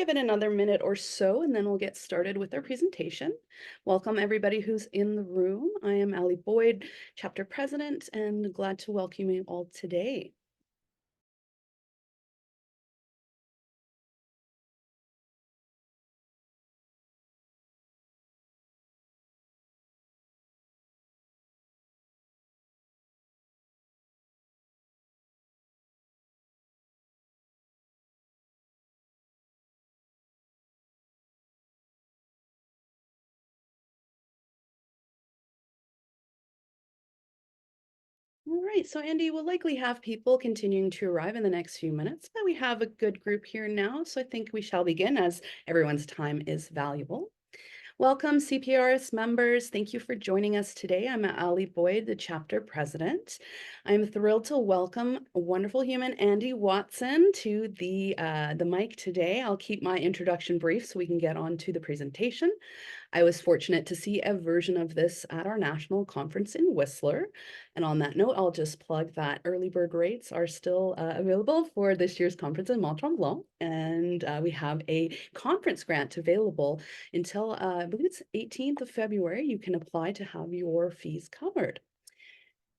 Give it another minute or so, and then we'll get started with our presentation. Welcome everybody who's in the room. I am Allie Boyd, chapter president, and glad to welcome you all today. All right, so Andy, we'll likely have people continuing to arrive in the next few minutes, but we have a good group here now, so I think we shall begin as everyone's time is valuable. Welcome, CPRS members. Thank you for joining us today. I'm Allie Boyd, the chapter president. I'm thrilled to welcome a wonderful human, Andy Watson, to the mic today. I'll keep my introduction brief so we can get on to the presentation. I was fortunate to see a version of this at our national conference in Whistler. And on that note, I'll just plug that early bird rates are still available for this year's conference in Mont-Tremblant. And we have a conference grant available until, I believe it's 18th of February. You can apply to have your fees covered.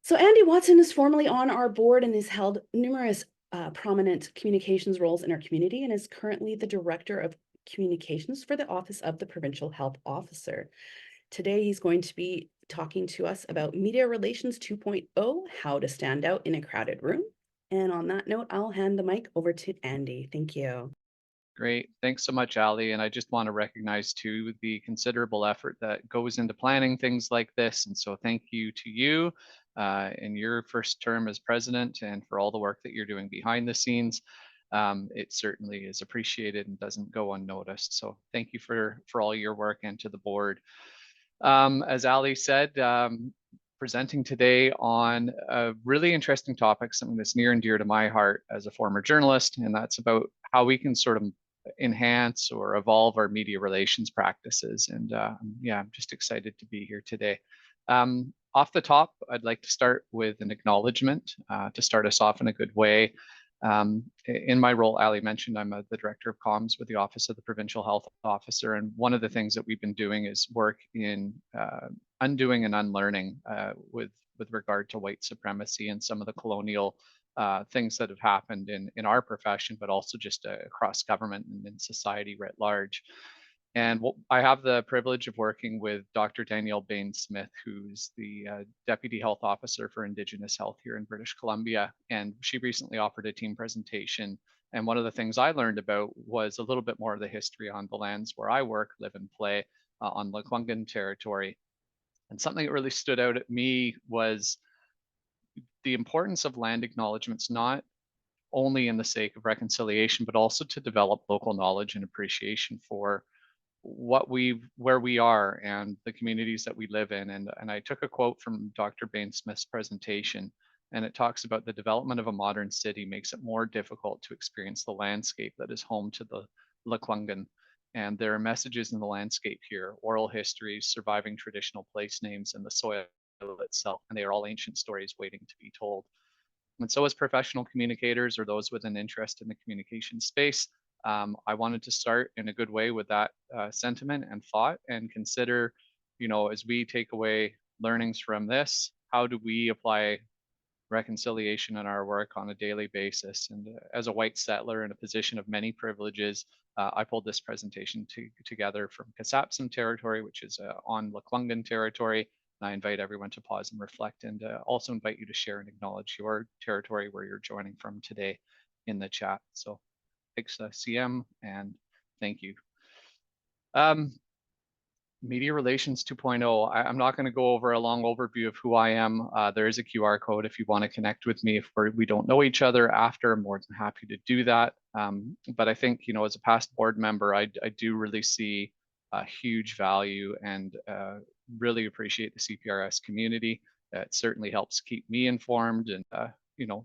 So Andy Watson is formally on our board and has held numerous prominent communications roles in our community and is currently the Director of Communications for the Office of the Provincial Health Officer. Today, he's going to be talking to us about Media Relations 2.0, how to stand out in a crowded room. And on that note, I'll hand the mic over to Andy. Thank you. Great. Thanks so much, Ali. And I just want to recognize too the considerable effort that goes into planning things like this. And so thank you to you in your first term as president and for all the work that you're doing behind the scenes. It certainly is appreciated and doesn't go unnoticed. So thank you for all your work and to the board. As Ali said, presenting today on a really interesting topic, something that's near and dear to my heart as a former journalist, and that's about how we can sort of enhance or evolve our media relations practices. And yeah, I'm just excited to be here today. Off the top, I'd like to start with an acknowledgement to start us off in a good way. In my role, Ali mentioned, I'm the Director of Comms with the Office of the Provincial Health Officer. And one of the things that we've been doing is work in undoing and unlearning with regard to white supremacy and some of the colonial things that have happened in our profession, but also just across government and in society writ large. And I have the privilege of working with Dr. Danielle Bain-Smith, who's the Deputy Health Officer for Indigenous Health here in British Columbia. And she recently offered a team presentation. And one of the things I learned about was a little bit more of the history on the lands where I work, live, and play on Lekwungen territory. And something that really stood out at me was the importance of land acknowledgements, not only in the sake of reconciliation, but also to develop local knowledge and appreciation for where we are and the communities that we live in. And I took a quote from Dr. Bain-Smith's presentation, and it talks about the development of a modern city makes it more difficult to experience the landscape that is home to the Lekwungen. And there are messages in the landscape here, oral histories, surviving traditional place names, and the soil itself. And they are all ancient stories waiting to be told. And so as professional communicators or those with an interest in the communication space, I wanted to start in a good way with that sentiment and thought and consider, as we take away learnings from this, how do we apply reconciliation in our work on a daily basis? And as a white settler in a position of many privileges, I pulled this presentation together from Kasapsum territory, which is on Lekwungen territory. And I invite everyone to pause and reflect, and also invite you to share and acknowledge your territory where you're joining from today in the chat. So thanks, CM, and thank you. Media Relations 2.0. I'm not going to go over a long overview of who I am. There is a QR code if you want to connect with me if we don't know each other after. I'm more than happy to do that. But I think, as a past board member, I do really see a huge value and really appreciate the CPRS community. It certainly helps keep me informed and,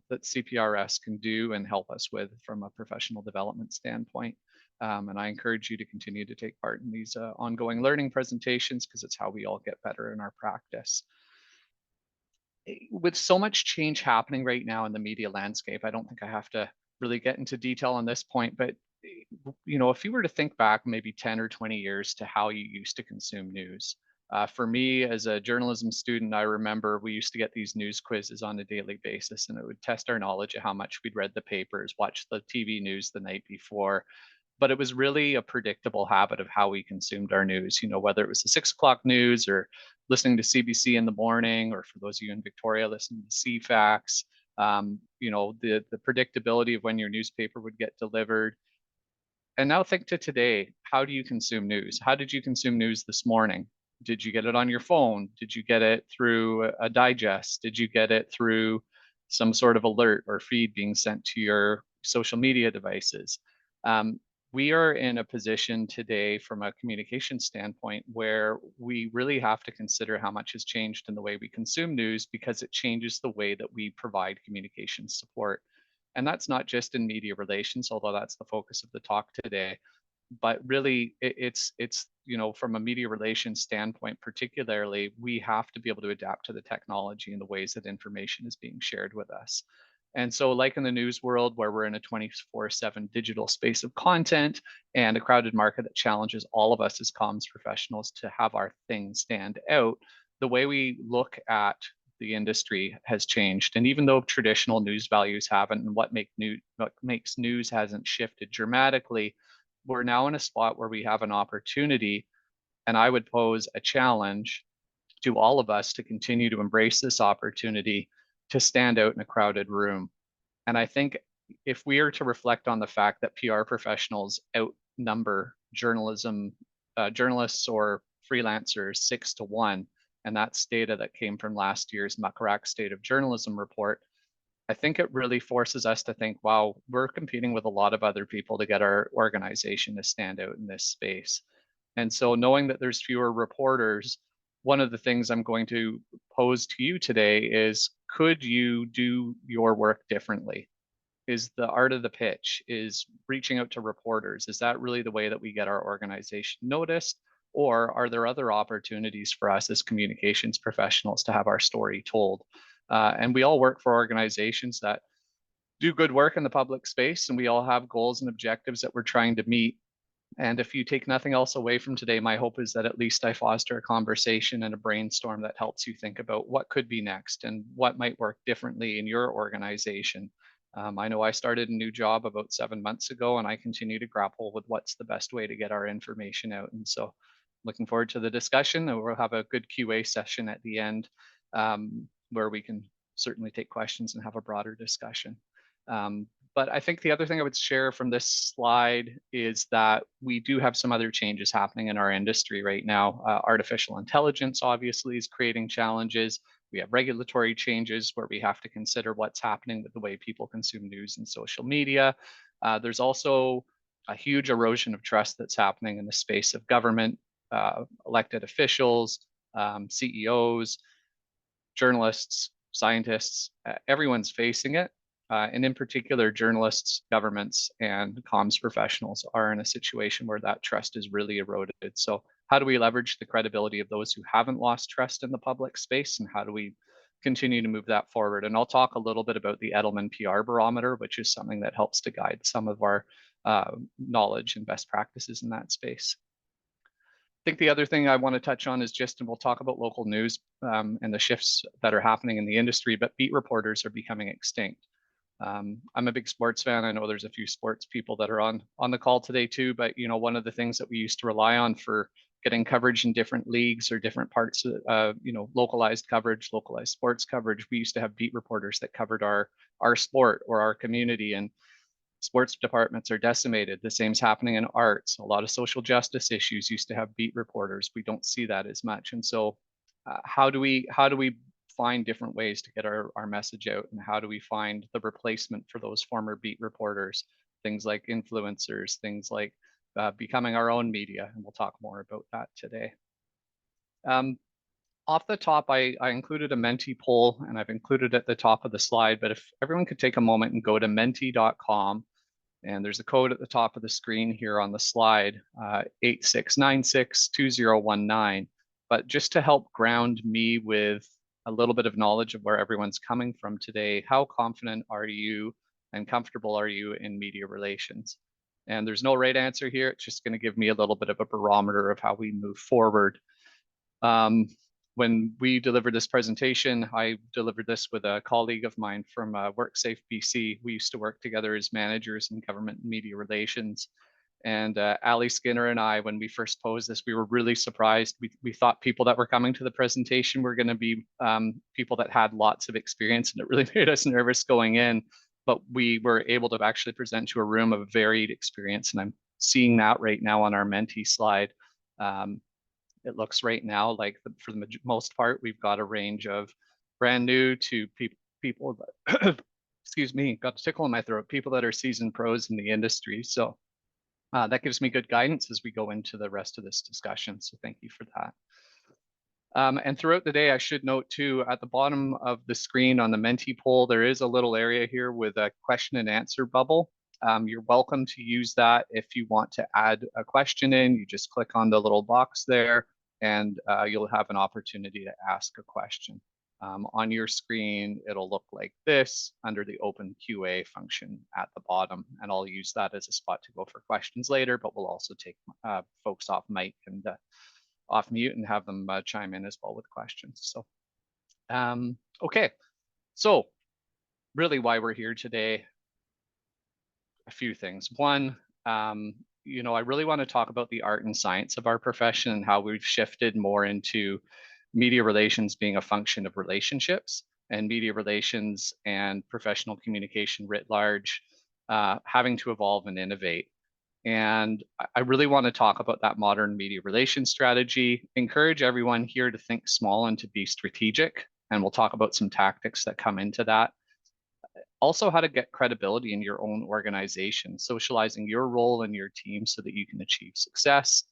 that CPRS can do and help us with from a professional development standpoint. And I encourage you to continue to take part in these ongoing learning presentations because it's how we all get better in our practice. With so much change happening right now in the media landscape, I don't think I have to really get into detail on this point, but if you were to think back maybe 10 or 20 years to how you used to consume news, for me as a journalism student, I remember we used to get these news quizzes on a daily basis, and it would test our knowledge of how much we'd read the papers, watched the TV news the night before. But it was really a predictable habit of how we consumed our news, whether it was the 6 o'clock news or listening to CBC in the morning, or for those of you in Victoria, listening to CFAX, the predictability of when your newspaper would get delivered. And now think to today, how do you consume news? How did you consume news this morning? Did you get it on your phone? Did you get it through a digest? Did you get it through some sort of alert or feed being sent to your social media devices? We are in a position today from a communication standpoint where we really have to consider how much has changed in the way we consume news, because it changes the way that we provide communication support. And that's not just in media relations, although that's the focus of the talk today, but really it's from a media relations standpoint particularly, we have to be able to adapt to the technology and the ways that information is being shared with us. And so, like in the news world, where we're in a 24/7 digital space of content and a crowded market that challenges all of us as comms professionals to have our thing stand out, the way we look at the industry has changed. And even though traditional news values haven't, and what makes news hasn't shifted dramatically, we're now in a spot where we have an opportunity, and I would pose a challenge to all of us to continue to embrace this opportunity to stand out in a crowded room. And I think if we are to reflect on the fact that PR professionals outnumber journalists or freelancers 6 to 1, and that's data that came from last year's Muckrack State of Journalism report, I think it really forces us to think, wow, we're competing with a lot of other people to get our organization to stand out in this space. And so knowing that there's fewer reporters, one of the things I'm going to pose to you today is, could you do your work differently? Is the art of the pitch, is reaching out to reporters, is that really the way that we get our organization noticed? Or are there other opportunities for us as communications professionals to have our story told? And we all work for organizations that do good work in the public space, and we all have goals and objectives that we're trying to meet. And if you take nothing else away from today, my hope is that at least I foster a conversation and a brainstorm that helps you think about what could be next and what might work differently in your organization. I know I started a new job about 7 months ago, and I continue to grapple with what's the best way to get our information out. And so looking forward to the discussion, and we'll have a good QA session at the end, where we can certainly take questions and have a broader discussion. But I think the other thing I would share from this slide is that we do have some other changes happening in our industry right now. Artificial intelligence obviously is creating challenges. We have regulatory changes where we have to consider what's happening with the way people consume news and social media. There's also a huge erosion of trust that's happening in the space of government, elected officials, CEOs, journalists, scientists, everyone's facing it. And in particular, journalists, governments, and comms professionals are in a situation where that trust is really eroded. So how do we leverage the credibility of those who haven't lost trust in the public space, and how do we continue to move that forward? And I'll talk a little bit about the Edelman PR Barometer, which is something that helps to guide some of our knowledge and best practices in that space. I think the other thing I want to touch on is just, and we'll talk about local news and the shifts that are happening in the industry, but beat reporters are becoming extinct. I'm a big sports fan. I know there's a few sports people that are on the call today too, but one of the things that we used to rely on for getting coverage in different leagues or different parts of, localized coverage, localized sports coverage, we used to have beat reporters that covered our sport or our community, and sports departments are decimated. The same's happening in arts. A lot of social justice issues used to have beat reporters. We don't see that as much. And so how do we find different ways to get our message out, and how do we find the replacement for those former beat reporters? Things like influencers, things like becoming our own media, and we'll talk more about that today. Off the top, I included a Menti poll, and I've included it at the top of the slide, but if everyone could take a moment and go to menti.com, and there's a code at the top of the screen here on the slide, 86962019. But just to help ground me with a little bit of knowledge of where everyone's coming from today, how confident are you and comfortable are you in media relations? And there's no right answer here. It's just going to give me a little bit of a barometer of how we move forward. When we delivered this presentation, I delivered this with a colleague of mine from WorkSafe BC. We used to work together as managers in government and media relations. And Ali Skinner and I, when we first posed this, we were really surprised. We thought people that were coming to the presentation were going to be people that had lots of experience, and it really made us nervous going in. But we were able to actually present to a room of varied experience, and I'm seeing that right now on our mentee slide. It looks right now like for the most part, we've got a range of brand new to people that, excuse me, got a tickle in my throat, people that are seasoned pros in the industry. So that gives me good guidance as we go into the rest of this discussion. So thank you for that. And throughout the day, I should note too, at the bottom of the screen on the Menti poll, there is a little area here with a question and answer bubble. You're welcome to use that if you want to add a question in. You just click on the little box there and you'll have an opportunity to ask a question. On your screen, it'll look like this under the open QA function at the bottom. And I'll use that as a spot to go for questions later, but we'll also take folks off mic and off mute and have them chime in as well with questions. So, okay. So really why we're here today, a few things. One, you know, I really want to talk about the art and science of our profession and how we've shifted more into media relations being a function of relationships, and media relations and professional communication writ large having to evolve and innovate. And I really want to talk about that modern media relations strategy, encourage everyone here to think small and to be strategic. And we'll talk about some tactics that come into that. Also, how to get credibility in your own organization, socializing your role in your team so that you can achieve success.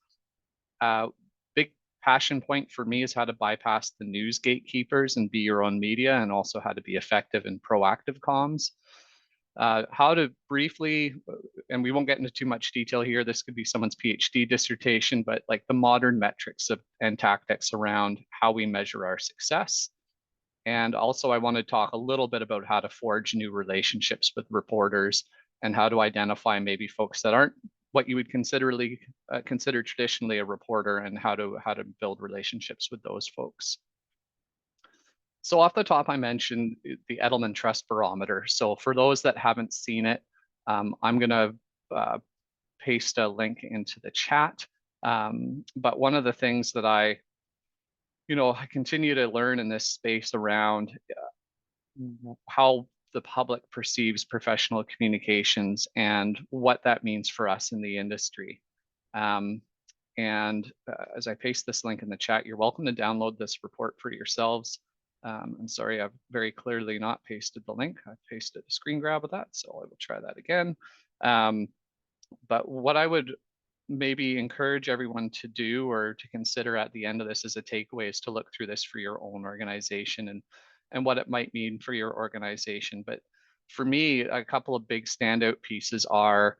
Big passion point for me is how to bypass the news gatekeepers and be your own media, and also how to be effective in proactive comms. How to briefly, and we won't get into too much detail here, this could be someone's PhD dissertation, but like the modern metrics and tactics around how we measure our success. And also I want to talk a little bit about how to forge new relationships with reporters and how to identify maybe folks that aren't what you would consider traditionally a reporter, and how to build relationships with those folks. So off the top, I mentioned the Edelman Trust Barometer. So for those that haven't seen it, I'm going to paste a link into the chat. But one of the things that I continue to learn in this space around how the public perceives professional communications and what that means for us in the industry. As I paste this link in the chat, you're welcome to download this report for yourselves. I'm sorry, I've very clearly not pasted the link. I pasted a screen grab of that, so I will try that again. But what I would maybe encourage everyone to do or to consider at the end of this as a takeaway is to look through this for your own organization and what it might mean for your organization. But for me, a couple of big standout pieces are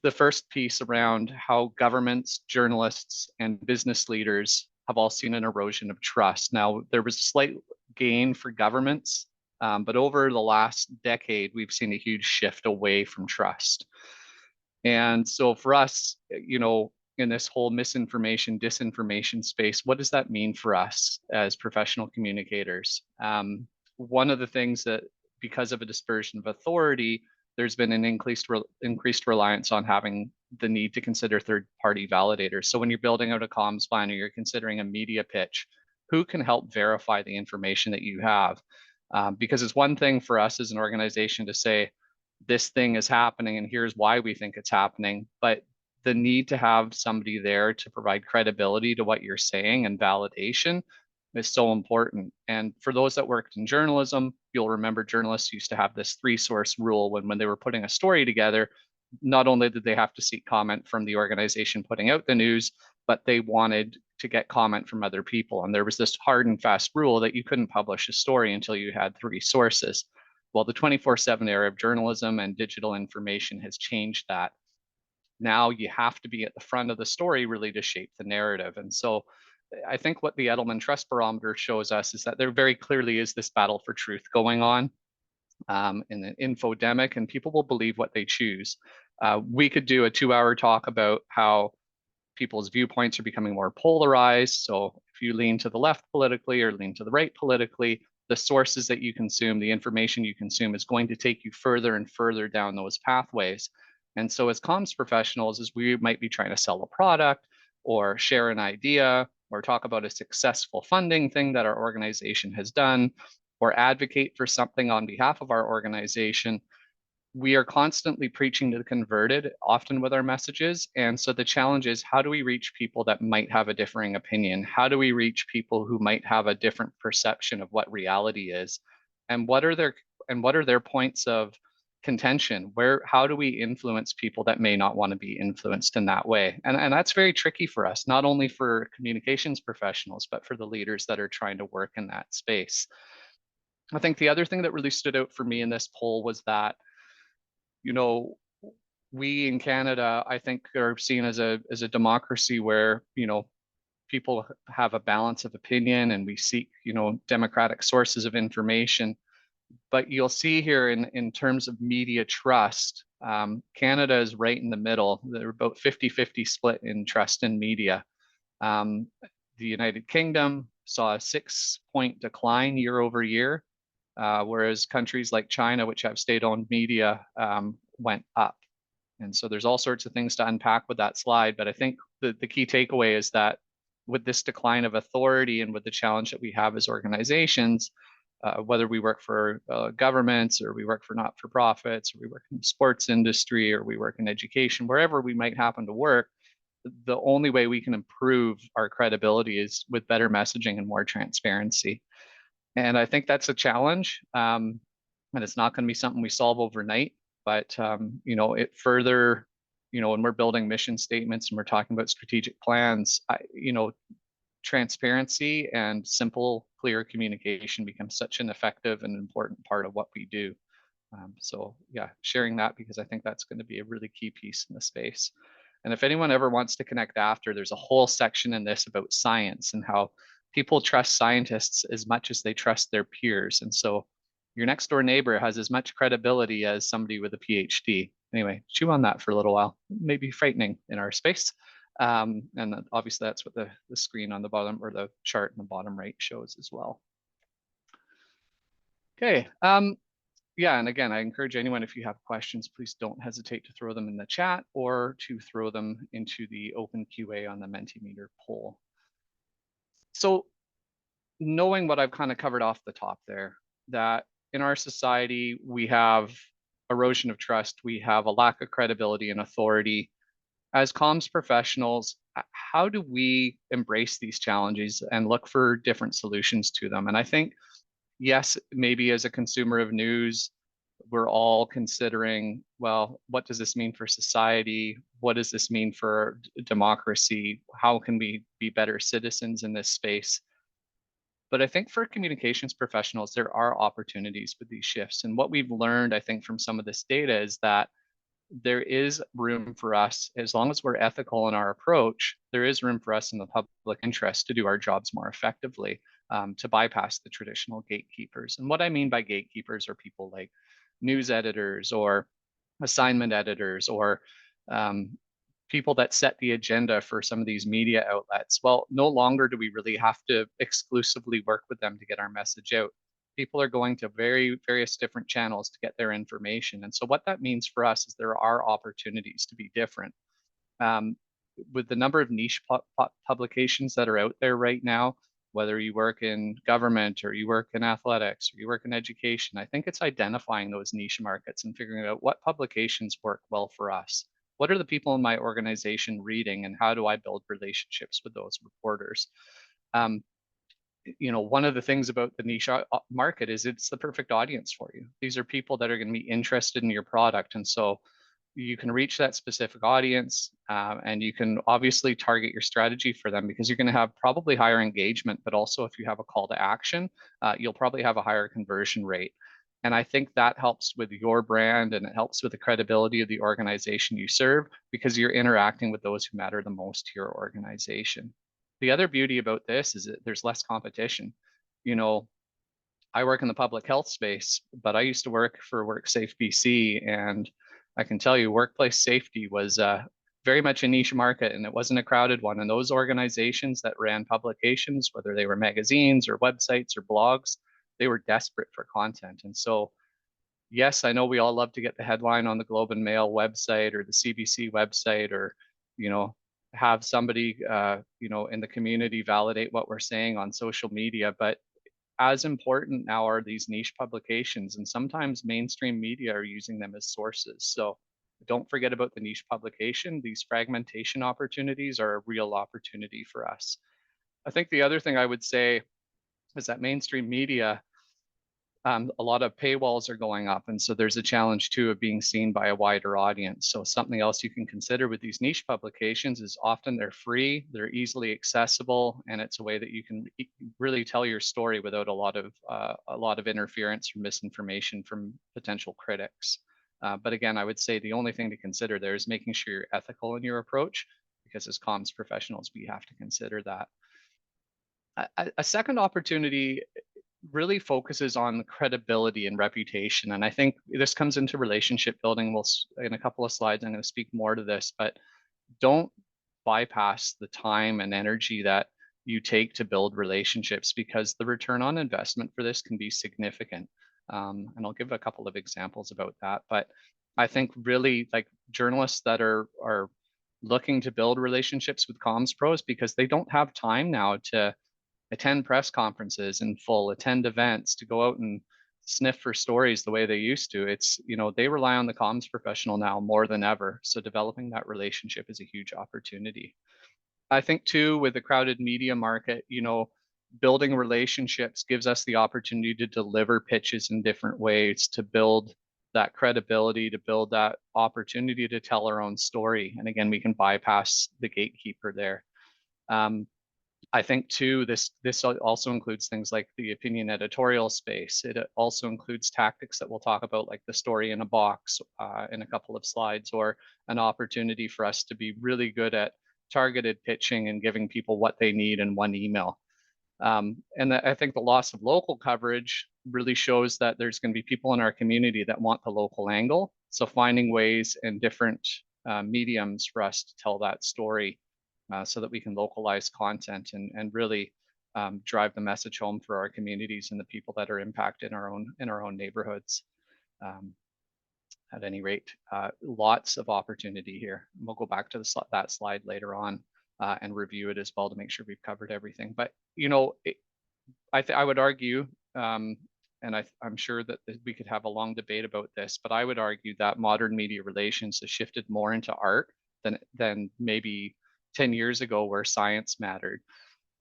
the first piece around how governments, journalists, and business leaders have all seen an erosion of trust. Now, there was a slight gain for governments, but over the last decade, we've seen a huge shift away from trust. And so for us, in this whole misinformation, disinformation space, what does that mean for us as professional communicators? One of the things that, because of a dispersion of authority, there's been an increased reliance on having the need to consider third-party validators. So when you're building out a comms plan or you're considering a media pitch, who can help verify the information that you have? Because it's one thing for us as an organization to say, this thing is happening and here's why we think it's happening, but the need to have somebody there to provide credibility to what you're saying and validation is so important. And for those that worked in journalism, you'll remember journalists used to have this 3-source rule when they were putting a story together. Not only did they have to seek comment from the organization putting out the news, but they wanted to get comment from other people. And there was this hard and fast rule that you couldn't publish a story until you had 3 sources. Well, the 24/7 era of journalism and digital information has changed that. Now you have to be at the front of the story really to shape the narrative. And so I think what the Edelman Trust Barometer shows us is that there very clearly is this battle for truth going on in an infodemic, and people will believe what they choose. We could do a 2-hour talk about how people's viewpoints are becoming more polarized. So if you lean to the left politically or lean to the right politically, the sources that you consume, the information you consume is going to take you further and further down those pathways. And so as comms professionals, as we might be trying to sell a product or share an idea or talk about a successful funding thing that our organization has done or advocate for something on behalf of our organization, we are constantly preaching to the converted, often with our messages. And so the challenge is, how do we reach people that might have a differing opinion? How do we reach people who might have a different perception of what reality is? And what are their points of contention? How do we influence people that may not want to be influenced in that way? And that's very tricky for us, not only for communications professionals, but for the leaders that are trying to work in that space. I think the other thing that really stood out for me in this poll was that, you know, we in Canada, I think, are seen as a democracy where, people have a balance of opinion and we seek, democratic sources of information. But you'll see here in terms of media trust, Canada is right in the middle. They're about 50-50 split in trust in media. Um, the United Kingdom saw a 6-point decline year over year, whereas countries like China, which have state-owned media, went up. And so there's all sorts of things to unpack with that slide. But I think the key takeaway is that with this decline of authority and with the challenge that we have as organizations, whether we work for governments or we work for not-for-profits, or we work in the sports industry, or we work in education, wherever we might happen to work, the only way we can improve our credibility is with better messaging and more transparency. And I think that's a challenge. And it's not going to be something we solve overnight, but it further, when we're building mission statements and we're talking about strategic plans, transparency and simple, clear communication becomes such an effective and important part of what we do. So yeah, sharing that, because I think that's going to be a really key piece in the space. And if anyone ever wants to connect after, there's a whole section in this about science and how people trust scientists as much as they trust their peers. And so your next door neighbor has as much credibility as somebody with a PhD. Anyway, chew on that for a little while. Maybe frightening in our space. And obviously that's what the screen on the bottom, or the chart in the bottom right, shows as well. Okay. Yeah, and again, I encourage anyone, if you have questions, please don't hesitate to throw them in the chat or to throw them into the open QA on the Mentimeter poll. So knowing what I've kind of covered off the top there, that in our society, we have erosion of trust, we have a lack of credibility and authority. As comms professionals, how do we embrace these challenges and look for different solutions to them? And I think, yes, maybe as a consumer of news, we're all considering, well, what does this mean for society? What does this mean for democracy? How can we be better citizens in this space? But I think for communications professionals, there are opportunities with these shifts. And what we've learned, I think, from some of this data is that there is room for us, as long as we're ethical in our approach, there is room for us in the public interest to do our jobs more effectively, to bypass the traditional gatekeepers. And what I mean by gatekeepers are people like news editors or assignment editors, or people that set the agenda for some of these media outlets. Well, no longer do we really have to exclusively work with them to get our message out. People are going to various different channels to get their information. And so what that means for us is there are opportunities to be different. With the number of niche publications that are out there right now, whether you work in government or you work in athletics or you work in education, I think it's identifying those niche markets and figuring out what publications work well for us. What are the people in my organization reading, and how do I build relationships with those reporters? One of the things about the niche market is it's the perfect audience for you. These are people that are going to be interested in your product. And so you can reach that specific audience, and you can obviously target your strategy for them, because you're going to have probably higher engagement, but also if you have a call to action, you'll probably have a higher conversion rate. And I think that helps with your brand, and it helps with the credibility of the organization you serve, because you're interacting with those who matter the most to your organization. The other beauty about this is that there's less competition. I work in the public health space, but I used to work for WorkSafe BC, and I can tell you workplace safety was very much a niche market, and it wasn't a crowded one. And those organizations that ran publications, whether they were magazines or websites or blogs, they were desperate for content. And so, yes, I know we all love to get the headline on the Globe and Mail website or the CBC website, or, you know, have somebody, in the community validate what we're saying on social media. But as important now are these niche publications, and sometimes mainstream media are using them as sources. So don't forget about the niche publication. These fragmentation opportunities are a real opportunity for us. I think the other thing I would say is that mainstream media, a lot of paywalls are going up. And so there's a challenge too of being seen by a wider audience. So something else you can consider with these niche publications is often they're free, they're easily accessible, and it's a way that you can really tell your story without a lot of interference or misinformation from potential critics. But again, I would say the only thing to consider there is making sure you're ethical in your approach, because as comms professionals, we have to consider that. A second opportunity really focuses on credibility and reputation. And I think this comes into relationship building. In a couple of slides, I'm going to speak more to this, but don't bypass the time and energy that you take to build relationships, because the return on investment for this can be significant. And I'll give a couple of examples about that. But I think really, like, journalists that are looking to build relationships with comms pros, because they don't have time now to attend press conferences in full, attend events, to go out and sniff for stories the way they used to. It's, they rely on the comms professional now more than ever. So developing that relationship is a huge opportunity. I think too, with the crowded media market, building relationships gives us the opportunity to deliver pitches in different ways, to build that credibility, to build that opportunity to tell our own story. And again, we can bypass the gatekeeper there. I think too, this also includes things like the opinion editorial space. It also includes tactics that we'll talk about, like the story in a box in a couple of slides, or an opportunity for us to be really good at targeted pitching and giving people what they need in one email. And I think the loss of local coverage really shows that there's going to be people in our community that want the local angle. So finding ways and different mediums for us to tell that story, so that we can localize content and really drive the message home for our communities and the people that are impacted in our own neighborhoods. At any rate, lots of opportunity here. We'll go back to that slide later on and review it as well to make sure we've covered everything. But I would argue, and I'm sure that we could have a long debate about this, but I would argue that modern media relations has shifted more into art than maybe 10 years ago, where science mattered.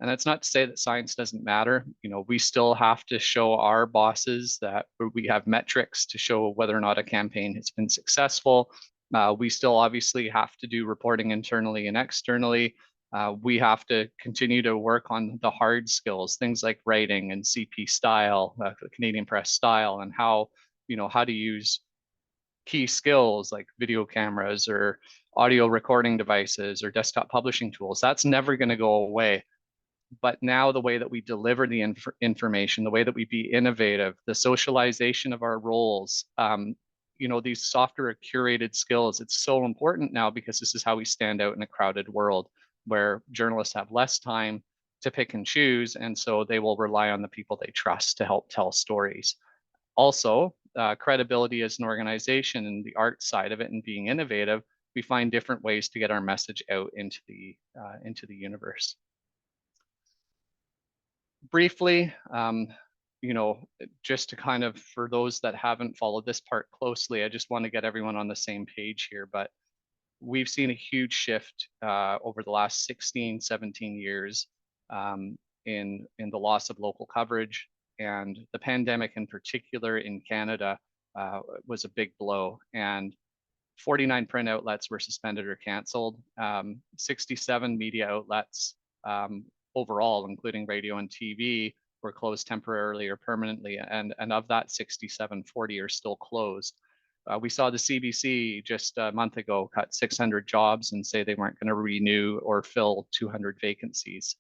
And that's not to say that science doesn't matter. We still have to show our bosses that we have metrics to show whether or not a campaign has been successful. We still obviously have to do reporting internally and externally. We have to continue to work on the hard skills, things like writing and CP style, Canadian press style, and how to use key skills like video cameras or audio recording devices or desktop publishing tools. That's never going to go away. But now the way that we deliver the information, the way that we be innovative, the socialization of our roles, these software curated skills, it's so important now, because this is how we stand out in a crowded world where journalists have less time to pick and choose. And so they will rely on the people they trust to help tell stories. Also, credibility as an organization and the art side of it and being innovative, we find different ways to get our message out into the universe. Briefly, just to kind of, for those that haven't followed this part closely, I just want to get everyone on the same page here, but we've seen a huge shift over the last 16, 17 years in the loss of local coverage, and the pandemic in particular in Canada was a big blow. And 49 print outlets were suspended or canceled. 67 media outlets overall, including radio and TV, were closed temporarily or permanently. And of that 67, 40 are still closed. We saw the CBC just a month ago cut 600 jobs and say they weren't going to renew or fill 200 vacancies.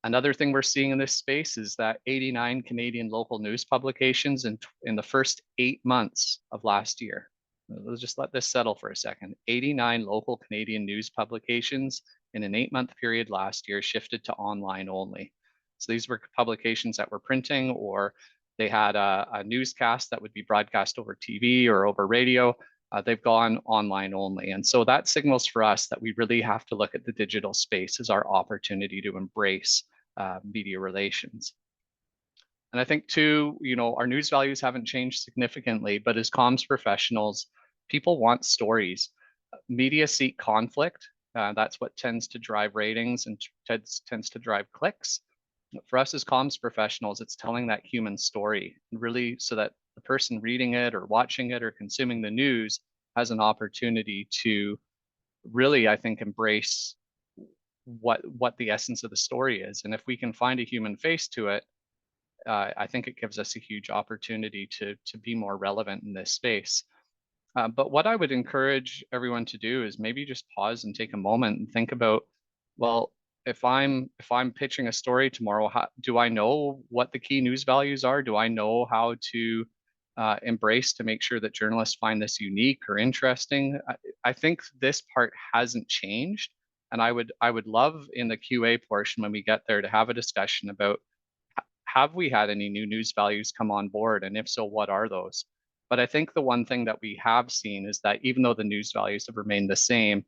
Another thing we're seeing in this space is that 89 Canadian local news publications in the first 8 months of last year Let's just let this settle for a second. 89 local Canadian news publications in an 8-month period last year shifted to online only. So these were publications that were printing, or they had a newscast that would be broadcast over TV or over radio. They've gone online only. And so that signals for us that we really have to look at the digital space as our opportunity to embrace media relations. And I think too, our news values haven't changed significantly, but as comms professionals, people want stories. Media seek conflict. That's what tends to drive ratings and tends to drive clicks. For us as comms professionals, it's telling that human story, really, so that the person reading it or watching it or consuming the news has an opportunity to really, I think, embrace what the essence of the story is. And if we can find a human face to it, I think it gives us a huge opportunity to be more relevant in this space. But what I would encourage everyone to do is maybe just pause and take a moment and think about, well, if I'm pitching a story tomorrow, do I know what the key news values are? Do I know how to embrace to make sure that journalists find this unique or interesting? I think this part hasn't changed, and I would love in the QA portion when we get there to have a discussion about, have we had any new news values come on board? And if so, what are those? But I think the one thing that we have seen is that even though the news values have remained the same,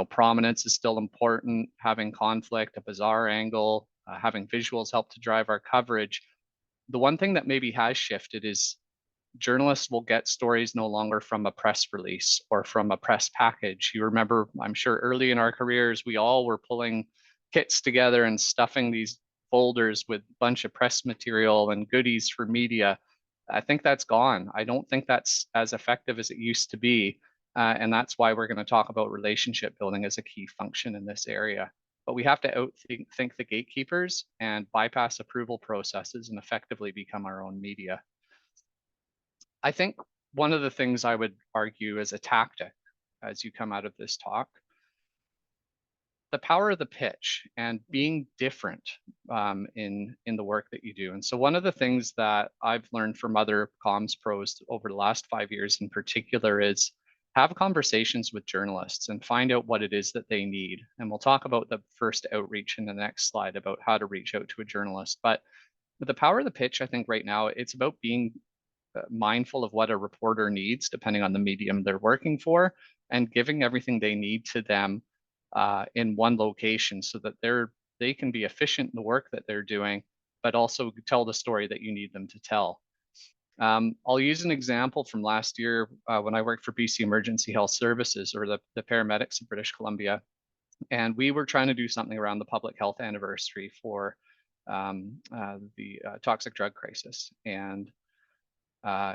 prominence is still important, having conflict, a bizarre angle, having visuals help to drive our coverage. The one thing that maybe has shifted is journalists will get stories no longer from a press release or from a press package. You remember, I'm sure early in our careers, we all were pulling kits together and stuffing these folders with a bunch of press material and goodies for media. I think that's gone. I don't think that's as effective as it used to be. And that's why we're going to talk about relationship building as a key function in this area. But we have to outthink the gatekeepers and bypass approval processes and effectively become our own media. I think one of the things I would argue as a tactic as you come out of this talk, the power of the pitch and being different in the work that you do. And so one of the things that I've learned from other comms pros over the last 5 years in particular is have conversations with journalists and find out what it is that they need. And we'll talk about the first outreach in the next slide about how to reach out to a journalist. But with the power of the pitch, I think right now it's about being mindful of what a reporter needs, depending on the medium they're working for, and giving everything they need to them in one location so that they can be efficient in the work that they're doing, but also tell the story that you need them to tell. I'll use an example from last year when I worked for BC Emergency Health Services, or the paramedics of British Columbia. And we were trying to do something around the public health anniversary for the toxic drug crisis. And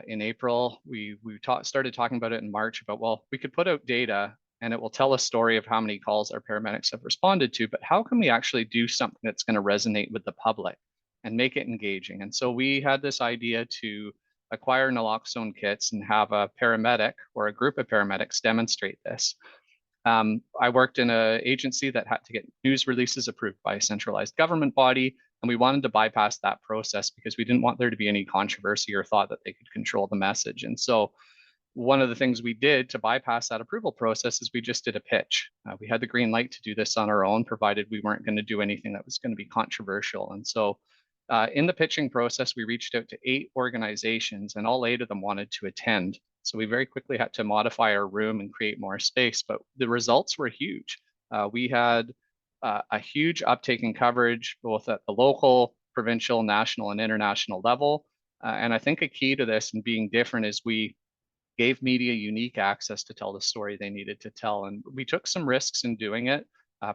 in April, we started talking about it in March about, well, we could put out data and it will tell a story of how many calls our paramedics have responded to, but how can we actually do something that's going to resonate with the public and make it engaging? And so we had this idea to acquire naloxone kits and have a paramedic or a group of paramedics demonstrate this. I worked in an agency that had to get news releases approved by a centralized government body, and we wanted to bypass that process because we didn't want there to be any controversy or thought that they could control the message. And so one of the things we did to bypass that approval process is we just did a pitch. We had the green light to do this on our own, provided we weren't going to do anything that was going to be controversial. And so in the pitching process, we reached out to 8 organizations, and all 8 of them wanted to attend. So we very quickly had to modify our room and create more space, but the results were huge. We had a huge uptake in coverage, both at the local, provincial, national, and international level. And I think a key to this and being different is we gave media unique access to tell the story they needed to tell. And we took some risks in doing it,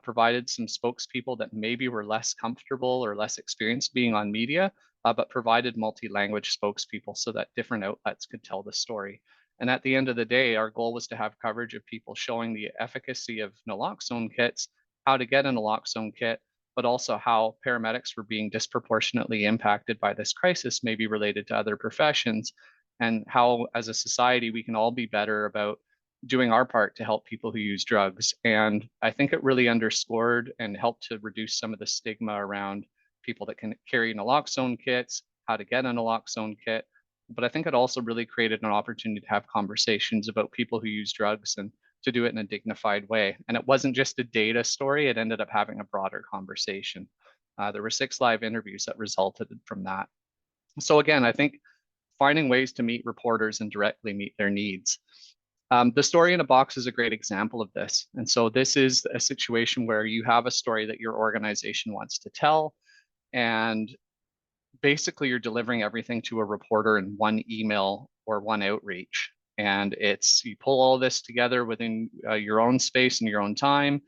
provided some spokespeople that maybe were less comfortable or less experienced being on media, but provided multi-language spokespeople so that different outlets could tell the story. And at the end of the day, our goal was to have coverage of people showing the efficacy of naloxone kits, how to get a naloxone kit, but also how paramedics were being disproportionately impacted by this crisis, maybe related to other professions, and how as a society we can all be better about doing our part to help people who use drugs. And I think it really underscored and helped to reduce some of the stigma around people that can carry naloxone kits, how to get a naloxone kit, But I think it also really created an opportunity to have conversations about people who use drugs and to do it in a dignified way. And it wasn't just a data story, it ended up having a broader conversation. There were 6 live interviews that resulted from that. So again, I think finding ways to meet reporters and directly meet their needs. The story in a box is a great example of this. And so this is a situation where you have a story that your organization wants to tell, and basically you're delivering everything to a reporter in one email or one outreach. And it's you pull all this together within your own space and your own time,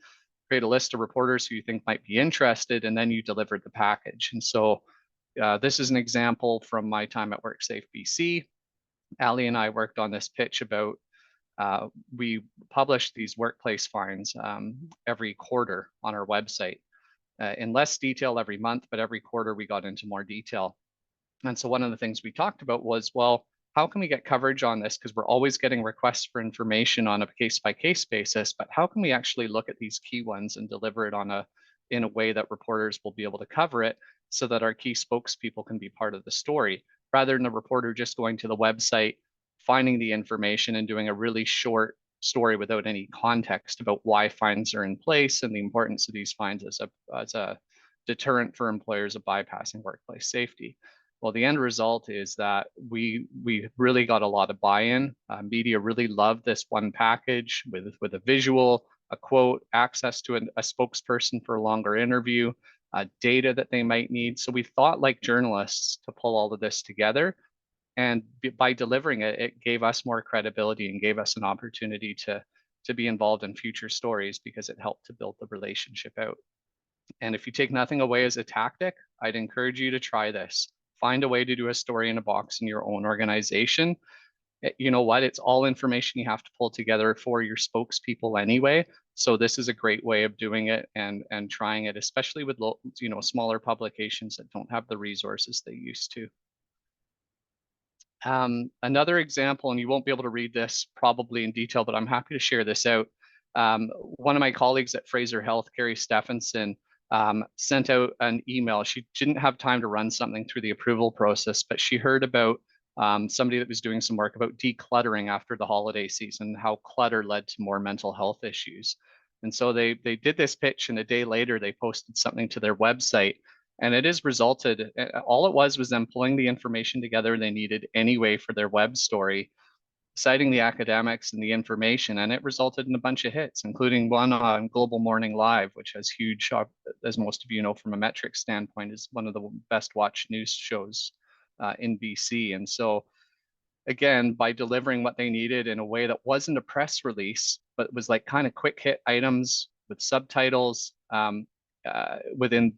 create a list of reporters who you think might be interested, and then you deliver the package. And so this is an example from my time at WorkSafe BC. Ali and I worked on this pitch about we publish these workplace fines every quarter on our website in less detail every month, but every quarter we got into more detail. And so one of the things we talked about was, well, how can we get coverage on this? Because we're always getting requests for information on a case by case basis, but how can we actually look at these key ones and deliver it in a way that reporters will be able to cover it so that our key spokespeople can be part of the story, rather than a reporter just going to the website, finding the information and doing a really short story without any context about why fines are in place and the importance of these fines as a deterrent for employers of bypassing workplace safety. Well, the end result is that we really got a lot of buy-in. Media really loved this one package with a visual, a quote, access to a spokesperson for a longer interview, data that they might need. So we thought like journalists to pull all of this together. And by delivering it, it gave us more credibility and gave us an opportunity to be involved in future stories because it helped to build the relationship out. And if you take nothing away as a tactic, I'd encourage you to try this. Find a way to do a story in a box in your own organization. You know what? It's all information you have to pull together for your spokespeople anyway. So this is a great way of doing it and trying it, especially with smaller publications that don't have the resources they used to. Another example, and you won't be able to read this probably in detail, but I'm happy to share this out. One of my colleagues at Fraser Health, Carrie Stephenson, sent out an email. She didn't have time to run something through the approval process, but she heard about somebody that was doing some work about decluttering after the holiday season, how clutter led to more mental health issues. And so they did this pitch, and a day later they posted something to their website. And it has resulted, all it was them pulling the information together they needed anyway for their web story, citing the academics and the information, and it resulted in a bunch of hits, including one on Global Morning Live, which has huge, as most of you know from a metric standpoint, is one of the best watched news shows in BC. And so again, by delivering what they needed in a way that wasn't a press release, but was like kind of quick hit items with subtitles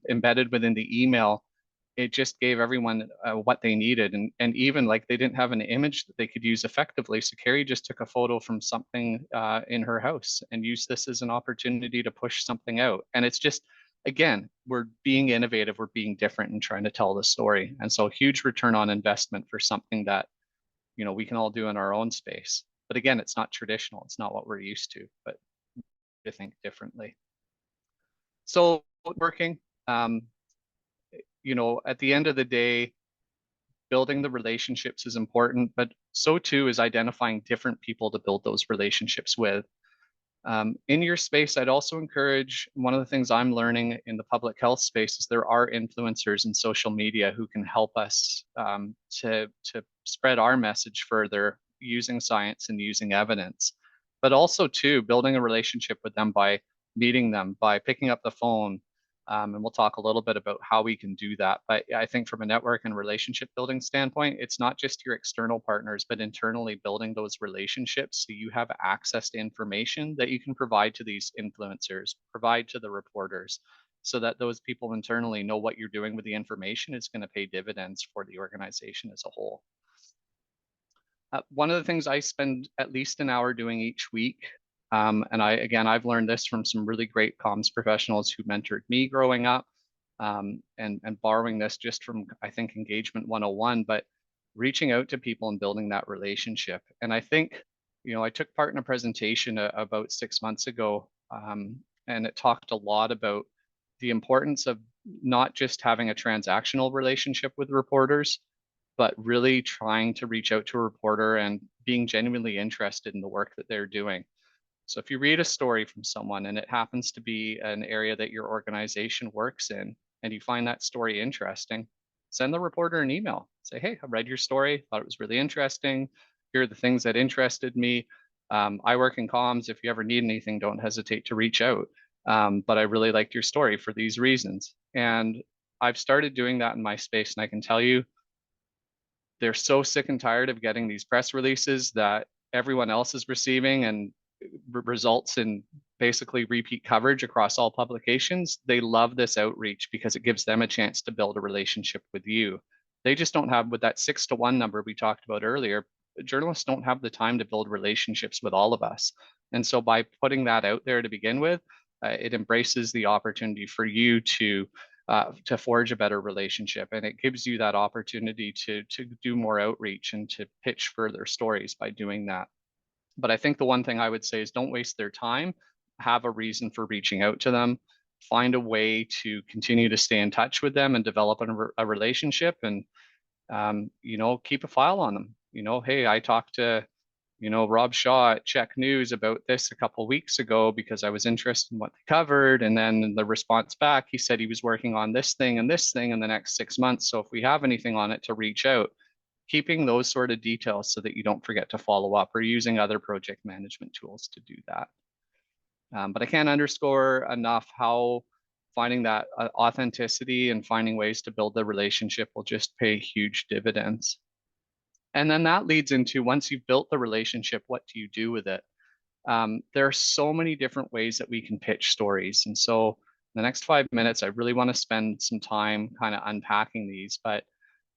embedded within the email, it just gave everyone what they needed. And even like they didn't have an image that they could use effectively. So Carrie just took a photo from something in her house and used this as an opportunity to push something out. And it's just, again, we're being innovative, we're being different and trying to tell the story. And so huge return on investment for something that, we can all do in our own space. But again, it's not traditional. It's not what we're used to, but to think differently. So working, at the end of the day, building the relationships is important, but so too is identifying different people to build those relationships with. In your space, I'd also encourage, one of the things I'm learning in the public health space is there are influencers in social media who can help us to spread our message further using science and using evidence, but also too building a relationship with them by meeting them, by picking up the phone. And we'll talk a little bit about how we can do that. But I think from a network and relationship building standpoint, it's not just your external partners, but internally building those relationships so you have access to information that you can provide to these influencers, provide to the reporters, so that those people internally know what you're doing with the information is going to pay dividends for the organization as a whole. One of the things I spend at least an hour doing each week, and I've learned this from some really great comms professionals who mentored me growing up, and borrowing this just from, I think, Engagement 101, but reaching out to people and building that relationship. And I think, I took part in a presentation about 6 months ago, and it talked a lot about the importance of not just having a transactional relationship with reporters, but really trying to reach out to a reporter and being genuinely interested in the work that they're doing. So if you read a story from someone and it happens to be an area that your organization works in, and you find that story interesting, send the reporter an email. Say, hey, I read your story, thought it was really interesting. Here are the things that interested me. I work in comms. If you ever need anything, don't hesitate to reach out. But I really liked your story for these reasons. And I've started doing that in my space, and I can tell you, they're so sick and tired of getting these press releases that everyone else is receiving, and results in basically repeat coverage across all publications. They love this outreach because it gives them a chance to build a relationship with you. They just don't have, with that 6-to-1 number we talked about earlier, journalists don't have the time to build relationships with all of us. And so by putting that out there to begin with, it embraces the opportunity for you to forge a better relationship, and it gives you that opportunity to do more outreach and to pitch further stories by doing that. But I think the one thing I would say is don't waste their time. Have a reason for reaching out to them. Find a way to continue to stay in touch with them and develop a relationship, and keep a file on them. Hey, I talked to Rob Shaw at Czech News about this a couple of weeks ago because I was interested in what they covered. And then the response back, he said he was working on this thing and this thing in the next 6 months. So if we have anything on it, to reach out. Keeping those sort of details so that you don't forget to follow up, or using other project management tools to do that. But I can't underscore enough how finding that authenticity and finding ways to build the relationship will just pay huge dividends. And then that leads into, once you've built the relationship, what do you do with it? There are so many different ways that we can pitch stories. And so the next 5 minutes, I really want to spend some time kind of unpacking these, but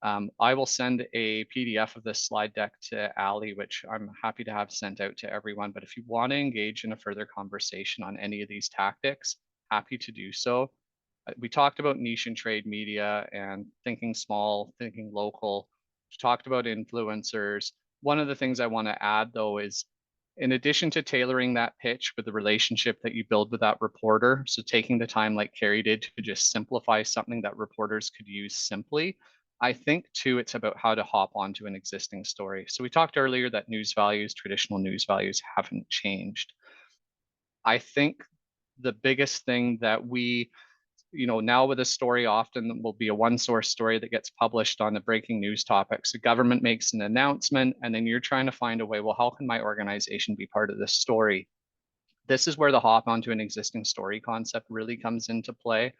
I will send a PDF of this slide deck to Ali, which I'm happy to have sent out to everyone. But if you want to engage in a further conversation on any of these tactics, happy to do so. We talked about niche and trade media and thinking small, thinking local. We talked about influencers. One of the things I want to add, though, is in addition to tailoring that pitch with the relationship that you build with that reporter, so taking the time like Carrie did to just simplify something that reporters could use simply, I think too it's about how to hop onto an existing story. So we talked earlier that news values, traditional news values, haven't changed. I think the biggest thing that we, now with a story often will be a one source story that gets published on the breaking news topics. The government makes an announcement, and then you're trying to find a way, well, how can my organization be part of this story? This is where the hop onto an existing story concept really comes into play.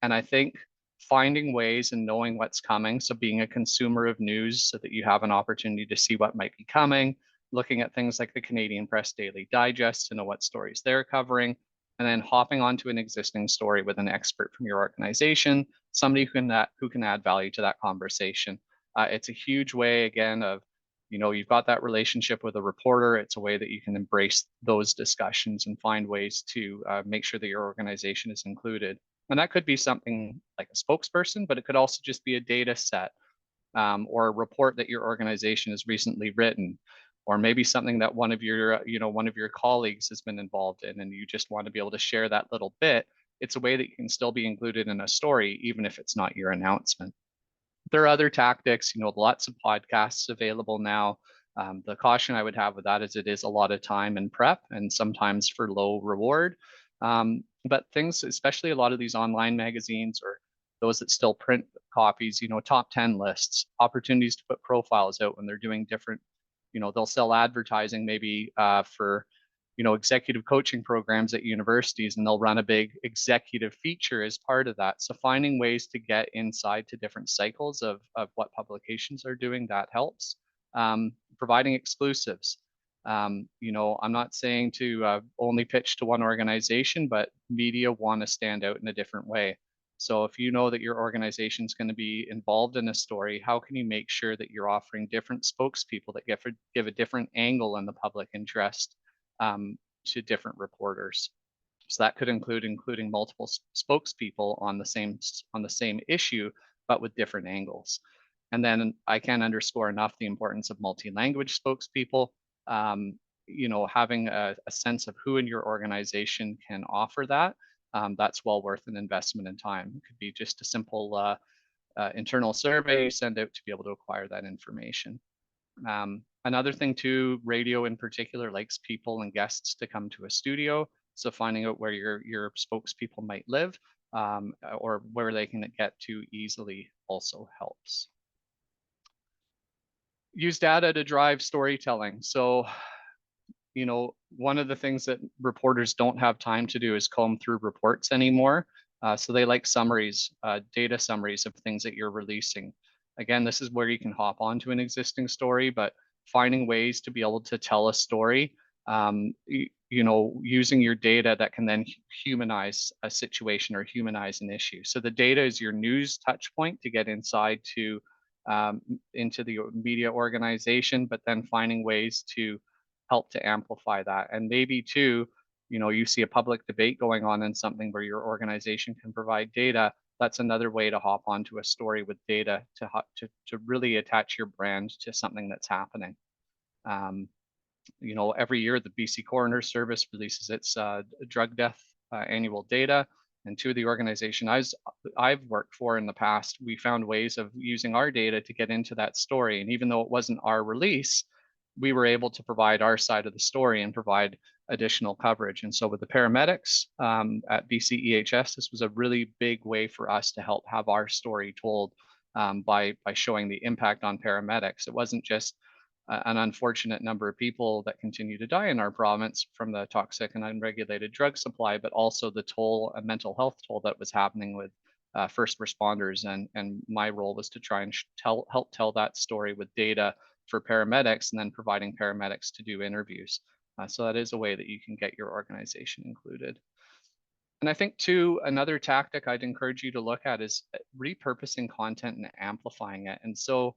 And I think finding ways and knowing what's coming, so being a consumer of news so that you have an opportunity to see what might be coming, looking at things like the Canadian Press Daily Digest to know what stories they're covering, and then hopping onto an existing story with an expert from your organization, somebody who can add value to that conversation. It's a huge way, again, of you've got that relationship with a reporter. It's a way that you can embrace those discussions and find ways to make sure that your organization is included. And that could be something like a spokesperson, but it could also just be a data set, or a report that your organization has recently written, or maybe something that one of your colleagues has been involved in, and you just want to be able to share that little bit. It's a way that you can still be included in a story, even if it's not your announcement. There are other tactics, lots of podcasts available now. The caution I would have with that is it is a lot of time and prep, and sometimes for low reward. But things, especially a lot of these online magazines or those that still print copies, top 10 lists, opportunities to put profiles out when they're doing different, they'll sell advertising maybe for executive coaching programs at universities, and they'll run a big executive feature as part of that. So finding ways to get inside to different cycles of what publications are doing, that helps. Providing exclusives. I'm not saying to only pitch to one organization, but media want to stand out in a different way. So if you know that your organization is going to be involved in a story, how can you make sure that you're offering different spokespeople that give a different angle in the public interest to different reporters? So that could include including multiple spokespeople on the same issue, but with different angles. And then I can't underscore enough the importance of multi-language spokespeople. Having a sense of who in your organization can offer that. That's well worth an investment in time. It could be just a simple internal survey you send out to be able to acquire that information. Another thing too, radio in particular likes people and guests to come to a studio. So finding out where your spokespeople might live or where they can get to easily also helps. Use data to drive storytelling. So, you know, one of the things that reporters don't have time to do is comb through reports anymore. So they like summaries, data summaries of things that you're releasing. Again, this is where you can hop onto an existing story, but finding ways to be able to tell a story, you know, using your data that can then humanize a situation or humanize an issue. So the data is your news touch point to get inside to into the media organization, but then finding ways to help to amplify that. And maybe too, you know, you see a public debate going on in something where your organization can provide data. That's another way to hop onto a story with data to really attach your brand to something that's happening. You know, every year the BC Coroner Service releases its drug death annual data. And two of the organization I've worked for in the past, we found ways of using our data to get into that story. And even though it wasn't our release, we were able to provide our side of the story and provide additional coverage. And so with the paramedics at BC EHS, this was a really big way for us to help have our story told by showing the impact on paramedics. It wasn't just an unfortunate number of people that continue to die in our province from the toxic and unregulated drug supply, but also the toll, a mental health toll that was happening with first responders. And my role was to try and help tell that story with data for paramedics and then providing paramedics to do interviews. So that is a way that you can get your organization included. And I think too, another tactic I'd encourage you to look at is repurposing content and amplifying it. And so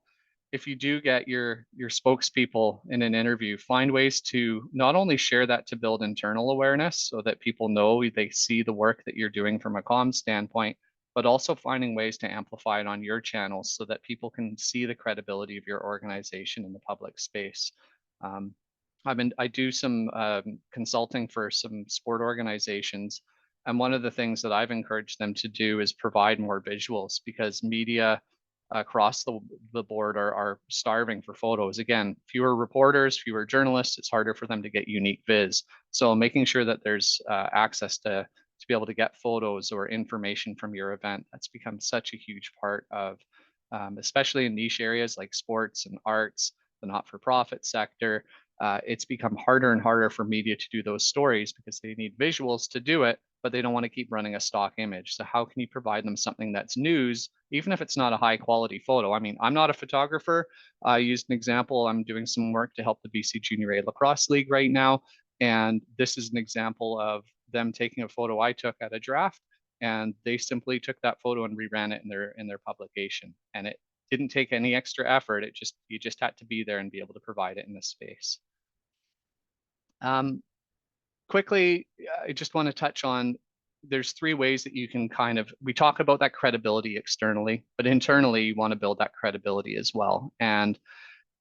if you do get your spokespeople in an interview, find ways to not only share that to build internal awareness so that people know they see the work that you're doing from a comms standpoint, but also finding ways to amplify it on your channels so that people can see the credibility of your organization in the public space. I do some consulting for some sport organizations. And one of the things that I've encouraged them to do is provide more visuals because media across the board are starving for photos. Again, fewer reporters, fewer journalists, it's harder for them to get unique viz. So making sure that there's access to be able to get photos or information from your event, that's become such a huge part of, especially in niche areas like sports and arts, the not-for-profit sector. It's become harder and harder for media to do those stories because they need visuals to do it, but they don't want to keep running a stock image. So how can you provide them something that's news, even if it's not a high quality photo? I mean, I'm not a photographer. I used an example. I'm doing some work to help the BC Junior A Lacrosse League right now. And this is an example of them taking a photo I took at a draft, and they simply took that photo and reran it in their publication. And it didn't take any extra effort. You just had to be there and be able to provide it in this space. Quickly, I just want to touch on, there's three ways that you can we talk about that credibility externally, but internally you want to build that credibility as well. And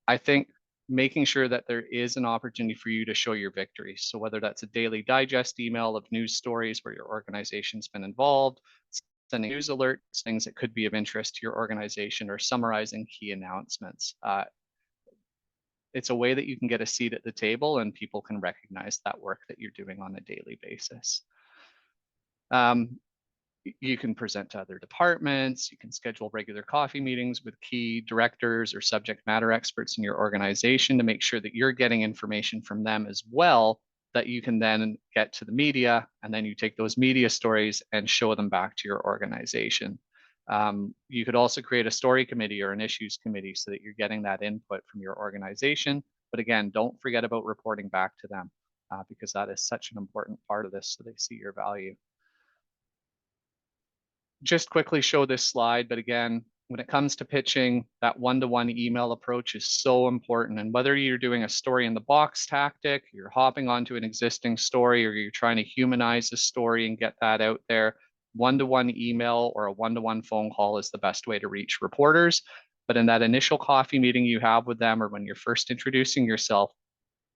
I think making sure that there is an opportunity for you to show your victories. So whether that's a daily digest email of news stories where your organization's been involved, sending news alerts, things that could be of interest to your organization, or summarizing key announcements. It's a way that you can get a seat at the table and people can recognize that work that you're doing on a daily basis. You can present to other departments, you can schedule regular coffee meetings with key directors or subject matter experts in your organization to make sure that you're getting information from them as well, that you can then get to the media, and then you take those media stories and show them back to your organization. You could also create a story committee or an issues committee so that you're getting that input from your organization. But again, don't forget about reporting back to them because that is such an important part of this so they see your value. Just quickly show this slide, but again, when it comes to pitching, that one-to-one email approach is so important. And whether you're doing a story in the box tactic, you're hopping onto an existing story, or you're trying to humanize the story and get that out there, one-to-one email or a one-to-one phone call is the best way to reach reporters. But in that initial coffee meeting you have with them, or when you're first introducing yourself,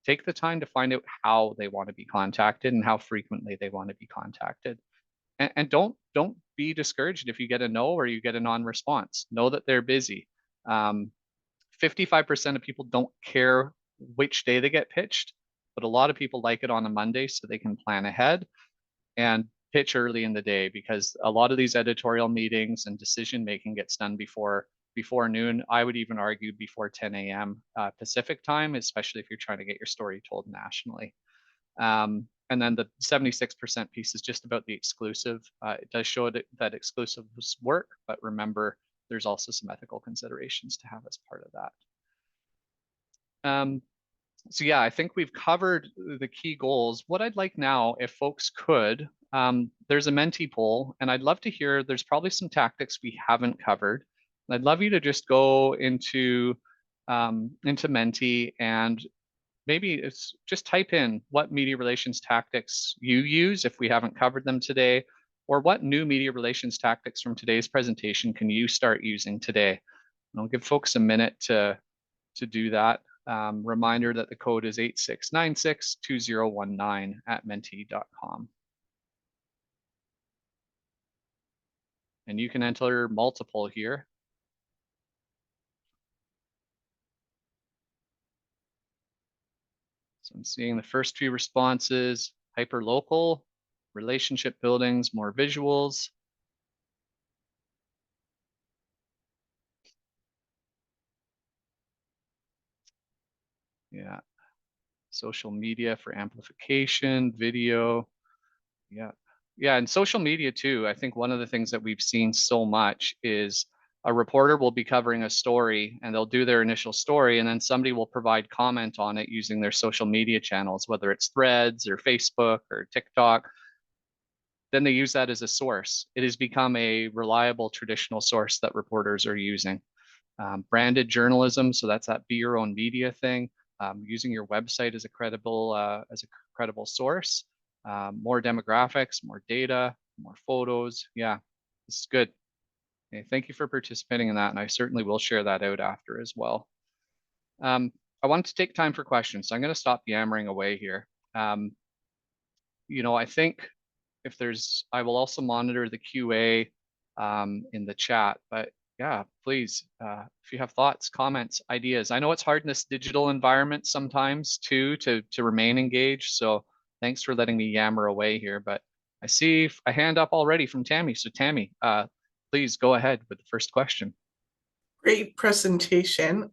take the time to find out how they want to be contacted and how frequently they want to be contacted. and don't be discouraged if you get a no or you get a non-response. Know that they're busy. 55% of people don't care which day they get pitched, but a lot of people like it on a Monday so they can plan ahead and pitch early in the day, because a lot of these editorial meetings and decision making gets done before noon. I would even argue before 10 a.m. Pacific time, especially if you're trying to get your story told nationally. And then the 76% piece is just about the exclusive. It does show that exclusives work, but remember, there's also some ethical considerations to have as part of that. So yeah, I think we've covered the key goals. What I'd like now, if folks could, there's a Menti poll, and I'd love to hear, there's probably some tactics we haven't covered. I'd love you to just go into Menti and maybe it's just type in what media relations tactics you use if we haven't covered them today, or what new media relations tactics from today's presentation can you start using today? And I'll give folks a minute to do that. Reminder that the code is 86962019 at menti.com. And you can enter multiple here. So I'm seeing the first few responses: hyper-local, relationship buildings, more visuals. Yeah, social media for amplification, video. Yeah. Yeah, and social media too. I think one of the things that we've seen so much is a reporter will be covering a story and they'll do their initial story, and then somebody will provide comment on it using their social media channels, whether it's Threads or Facebook or TikTok. Then they use that as a source. It has become a reliable traditional source that reporters are using. Branded journalism, so that's that be your own media thing. Using your website as a credible source. More demographics, more data, more photos. Yeah, this is good. Okay, thank you for participating in that, and I certainly will share that out after as well. I want to take time for questions, so I'm going to stop yammering away here. I think if I will also monitor the QA in the chat, but yeah, please, if you have thoughts, comments, ideas. I know it's hard in this digital environment sometimes too to remain engaged. So thanks for letting me yammer away here. But I see a hand up already from Tammy. So Tammy, please go ahead with the first question. Great presentation.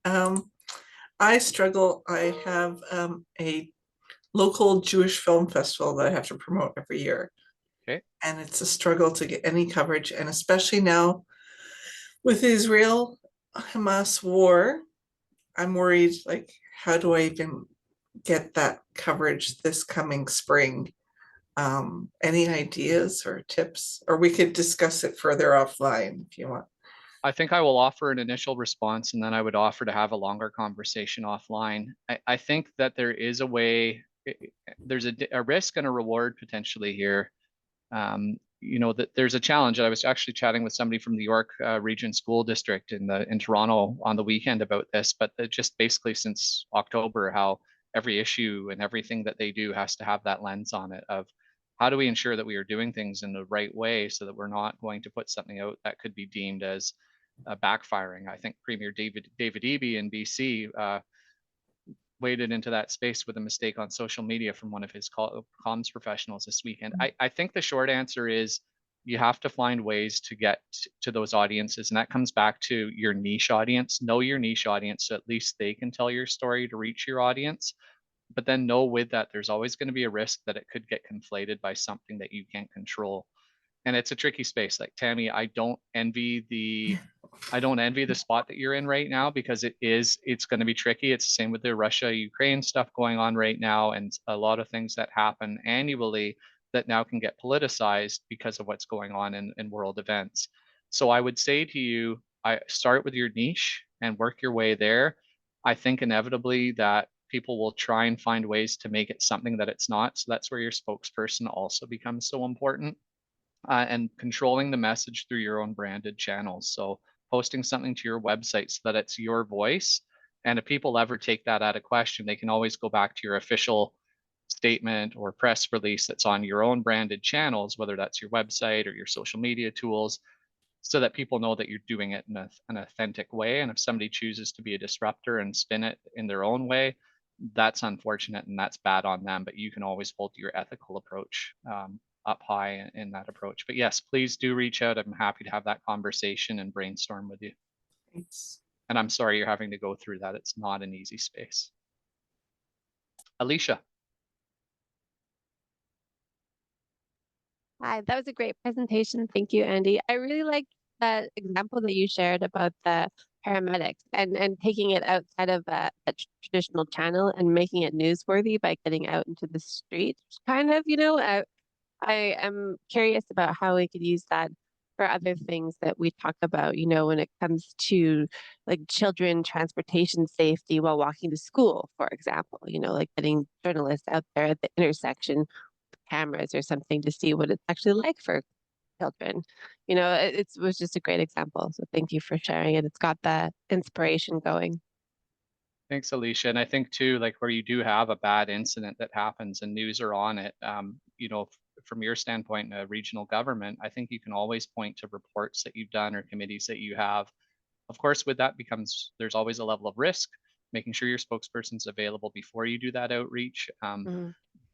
I struggle. I have a local Jewish film festival that I have to promote every year. Okay. And it's a struggle to get any coverage. And especially now with Israel-Hamas war, I'm worried, like, how do I even get that coverage this coming spring? Any ideas or tips? Or we could discuss it further offline if you want. I think I will offer an initial response, and then I would offer to have a longer conversation offline. I think that there is a way, there's a risk and a reward potentially here. That there's a challenge. I was actually chatting with somebody from the York Region School District in Toronto on the weekend about this, but just basically since October, how every issue and everything that they do has to have that lens on it of how do we ensure that we are doing things in the right way so that we're not going to put something out that could be deemed as backfiring. I think Premier David Eby in BC waded into that space with a mistake on social media from one of his comms professionals this weekend. I think the short answer is you have to find ways to get to those audiences, and that comes back to your niche audience. Know your niche audience so at least they can tell your story to reach your audience. But then know with that, there's always going to be a risk that it could get conflated by something that you can't control. And it's a tricky space. Like Tammy, I don't envy the spot that you're in right now, because it's going to be tricky. It's the same with the Russia-Ukraine stuff going on right now, and a lot of things that happen annually that now can get politicized because of what's going on in world events. So I would say to you, I start with your niche and work your way there. I think inevitably that people will try and find ways to make it something that it's not. So that's where your spokesperson also becomes so important. And controlling the message through your own branded channels. So posting something to your website so that it's your voice. And if people ever take that out of question, they can always go back to your official statement or press release that's on your own branded channels, whether that's your website or your social media tools, so that people know that you're doing it in an authentic way. And if somebody chooses to be a disruptor and spin it in their own way, that's unfortunate and that's bad on them. But you can always hold your ethical approach up high in that approach. But yes, please do reach out. I'm happy to have that conversation and brainstorm with you. Thanks. And I'm sorry you're having to go through that. It's not an easy space. Alicia. Hi, that was a great presentation. Thank you, Andy. I really like that example that you shared about the paramedics and taking it outside of a traditional channel and making it newsworthy by getting out into the street. Kind of, I am curious about how we could use that for other things that we talk about, when it comes to like children transportation safety while walking to school, for example, like getting journalists out there at the intersection cameras or something to see what it's actually like for children. It was just a great example. So thank you for sharing it. It's got that inspiration going. Thanks, Alicia. And I think too, like where you do have a bad incident that happens and news are on it, from your standpoint, regional government, I think you can always point to reports that you've done or committees that you have. Of course, with that there's always a level of risk, making sure your spokesperson's available before you do that outreach.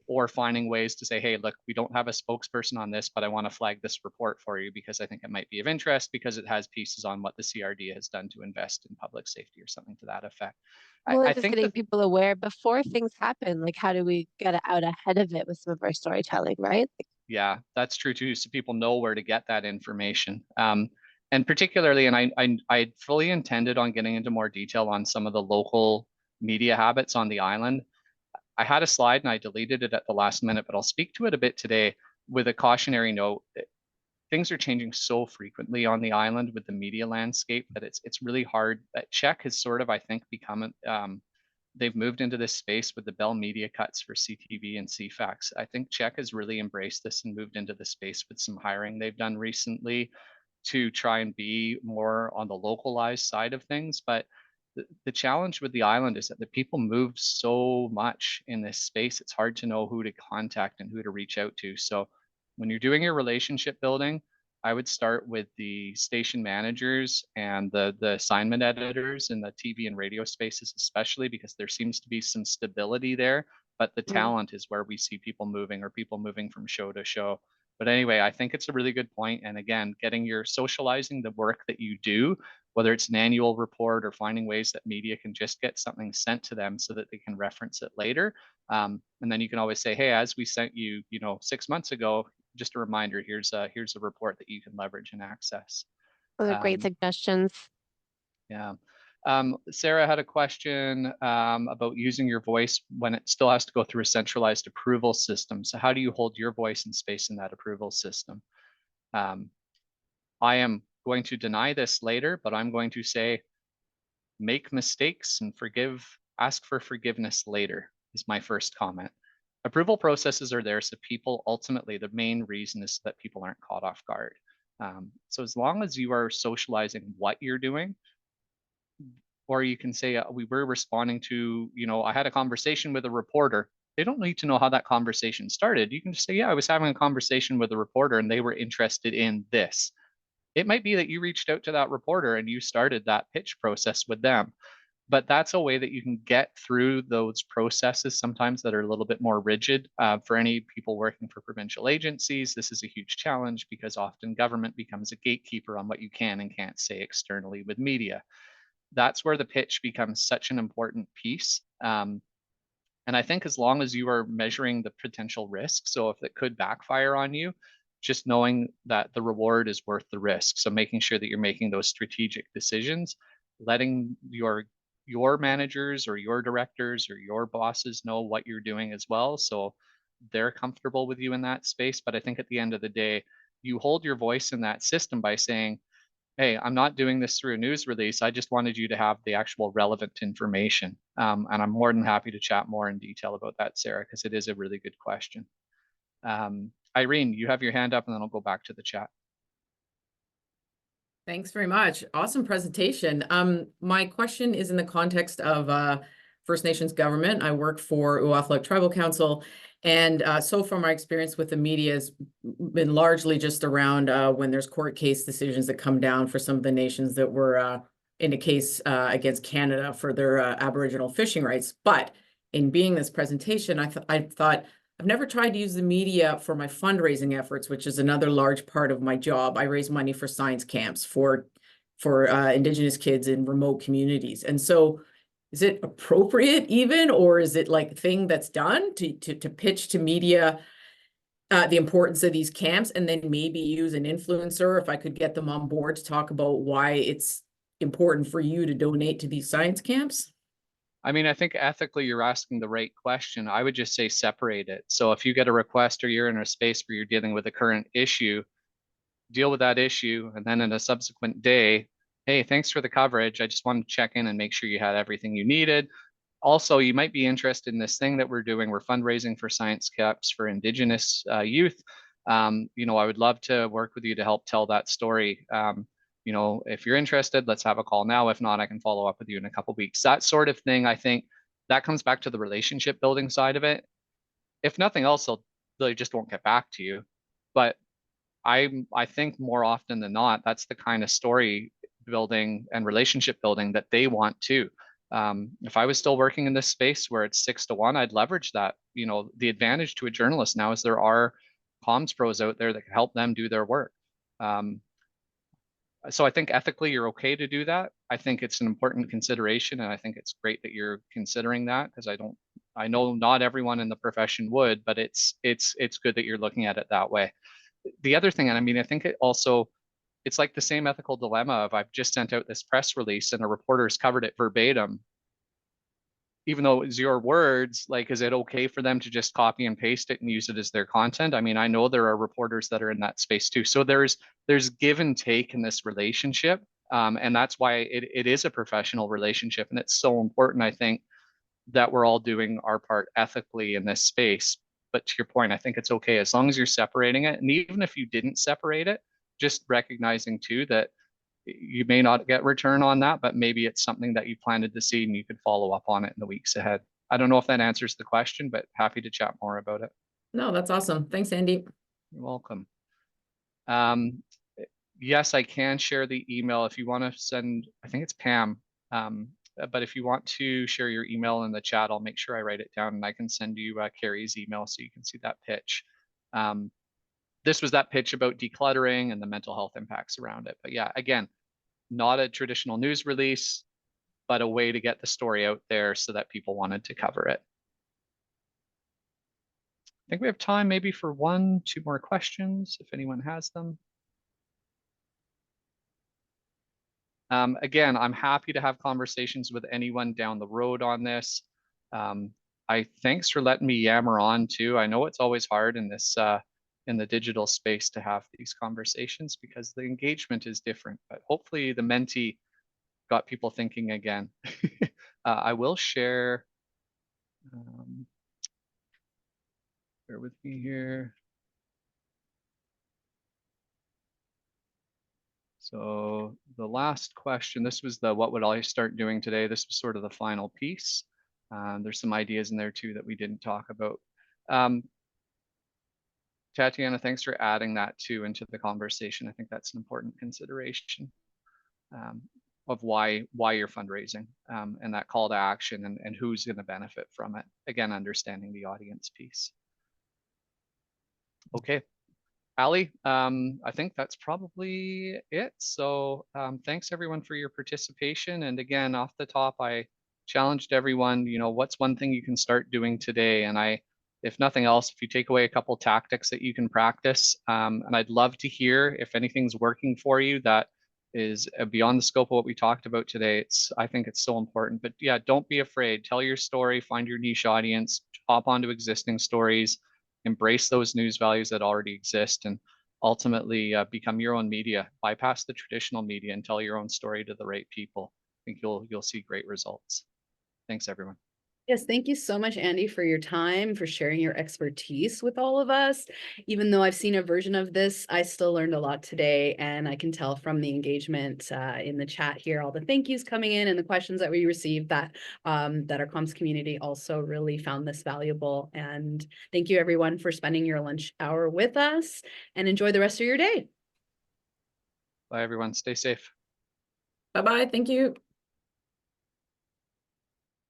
Or finding ways to say, hey, look, we don't have a spokesperson on this, but I want to flag this report for you because I think it might be of interest because it has pieces on what the CRD has done to invest in public safety or something to that effect. Well, I just think getting people aware before things happen, like how do we get out ahead of it with some of our storytelling, right? yeah, that's true too. So people know where to get that information. And particularly, and I fully intended on getting into more detail on some of the local media habits on the island. I had a slide and I deleted it at the last minute, but I'll speak to it a bit today with a cautionary note. Things are changing so frequently on the island with the media landscape that it's really hard. That Czech has sort of, I think, become they've moved into this space with the Bell media cuts for CTV and CFAX. I think Czech has really embraced this and moved into the space with some hiring they've done recently to try and be more on the localized side of things. But the challenge with the island is that the people move so much in this space, it's hard to know who to contact and who to reach out to. So when you're doing your relationship building, I would start with the station managers and the assignment editors in the TV and radio spaces, especially because there seems to be some stability there. But the talent is where we see people moving or people moving from show to show. But anyway, I think it's a really good point. And again, getting your socializing the work that you do, whether it's an annual report or finding ways that media can just get something sent to them so that they can reference it later. And then you can always say, hey, as we sent you, 6 months ago, just a reminder, here's a report that you can leverage and access. Those are great suggestions. Yeah. Sarah had a question about using your voice when it still has to go through a centralized approval system. So how do you hold your voice and space in that approval system? I am going to deny this later, but I'm going to say, make mistakes and ask for forgiveness later is my first comment. Approval processes are there so people ultimately, the main reason is that people aren't caught off guard. So as long as you are socializing what you're doing, or you can say, we were responding to, I had a conversation with a reporter. They don't need to know how that conversation started. You can just say, yeah, I was having a conversation with a reporter and they were interested in this. It might be that you reached out to that reporter and you started that pitch process with them. But that's a way that you can get through those processes sometimes that are a little bit more rigid. For any people working for provincial agencies, this is a huge challenge because often government becomes a gatekeeper on what you can and can't say externally with media. That's where the pitch becomes such an important piece. And I think as long as you are measuring the potential risk, so if it could backfire on you, just knowing that the reward is worth the risk. So making sure that you're making those strategic decisions, letting your managers or your directors or your bosses know what you're doing as well. So they're comfortable with you in that space. But I think at the end of the day, you hold your voice in that system by saying, hey, I'm not doing this through a news release. I just wanted you to have the actual relevant information. And I'm more than happy to chat more in detail about that, Sarah, because it is a really good question. Irene, you have your hand up and then I'll go back to the chat. Thanks very much. Awesome presentation. My question is in the context of First Nations government. I work for Uafluk Tribal Council. And so far, my experience with the media has been largely just around when there's court case decisions that come down for some of the nations that were in a case against Canada for their Aboriginal fishing rights. But in being this presentation, I thought I've never tried to use the media for my fundraising efforts, which is another large part of my job. I raise money for science camps for Indigenous kids in remote communities. And so is it appropriate even, or is it like a thing that's done to pitch to media the importance of these camps, and then maybe use an influencer if I could get them on board to talk about why it's important for you to donate to these science camps? I mean, I think ethically you're asking the right question. I would just say separate it. So if you get a request or you're in a space where you're dealing with a current issue, deal with that issue, and then in a subsequent day, hey, thanks for the coverage. I just wanted to check in and make sure you had everything you needed. Also, you might be interested in this thing that we're doing. We're fundraising for science camps for Indigenous youth. You know, I would love to work with you to help tell that story. You know, if you're interested, let's have a call now. If not, I can follow up with you in a couple of weeks. That sort of thing, I think that comes back to the relationship building side of it. If nothing else, they just won't get back to you. But I think more often than not, that's the kind of story building and relationship building that they want too. If I was still working in this space where it's 6 to 1, I'd leverage that. You know, the advantage to a journalist now is there are comms pros out there that can help them do their work. So I think ethically you're okay to do that. I think it's an important consideration, and I think it's great that you're considering that, because I know not everyone in the profession would, but it's good that you're looking at it that way. The other thing, and I mean, I think it's like the same ethical dilemma of I've just sent out this press release and a reporter's covered it verbatim. Even though it's your words, like, is it okay for them to just copy and paste it and use it as their content? I mean, I know there are reporters that are in that space too. So there's give and take in this relationship. And that's why it is a professional relationship. And it's so important, I think, that we're all doing our part ethically in this space. But to your point, I think it's okay as long as you're separating it. And even if you didn't separate it, just recognizing too that you may not get return on that, but maybe it's something that you planted to see and you could follow up on it in the weeks ahead. I don't know if that answers the question, but happy to chat more about it. No, that's awesome. Thanks, Andy. You're welcome. Yes, I can share the email if you want to send, I think it's Pam. But if you want to share your email in the chat, I'll make sure I write it down and I can send you Carrie's email so you can see that pitch. This was that pitch about decluttering and the mental health impacts around it. But yeah, again, not a traditional news release, but a way to get the story out there so that people wanted to cover it. I think we have time maybe for 1, 2 more questions if anyone has them. Again, I'm happy to have conversations with anyone down the road on this. Thanks for letting me yammer on too. I know it's always hard in this in the digital space to have these conversations because the engagement is different, but hopefully the Menti got people thinking again. I will share, bear with me here. So the last question, this was the what would I start doing today? This was sort of the final piece. There's some ideas in there too that we didn't talk about. Tatiana, thanks for adding that too into the conversation. I think that's an important consideration of why you're fundraising and that call to action and who's going to benefit from it. Again, understanding the audience piece. Okay, Ali, I think that's probably it. So thanks everyone for your participation. And again, off the top, I challenged everyone, you know, what's one thing you can start doing today? And if nothing else, if you take away a couple tactics that you can practice, and I'd love to hear if anything's working for you that is beyond the scope of what we talked about today. I think it's so important. But yeah, don't be afraid. Tell your story, find your niche audience, hop onto existing stories, embrace those news values that already exist, and ultimately become your own media. Bypass the traditional media and tell your own story to the right people. I think you'll see great results. Thanks, everyone. Yes, thank you so much, Andy, for your time, for sharing your expertise with all of us. Even though I've seen a version of this, I still learned a lot today, and I can tell from the engagement in the chat here, all the thank yous coming in and the questions that we received that that our comms community also really found this valuable. And thank you, everyone, for spending your lunch hour with us, and enjoy the rest of your day. Bye, everyone. Stay safe. Bye-bye. Thank you.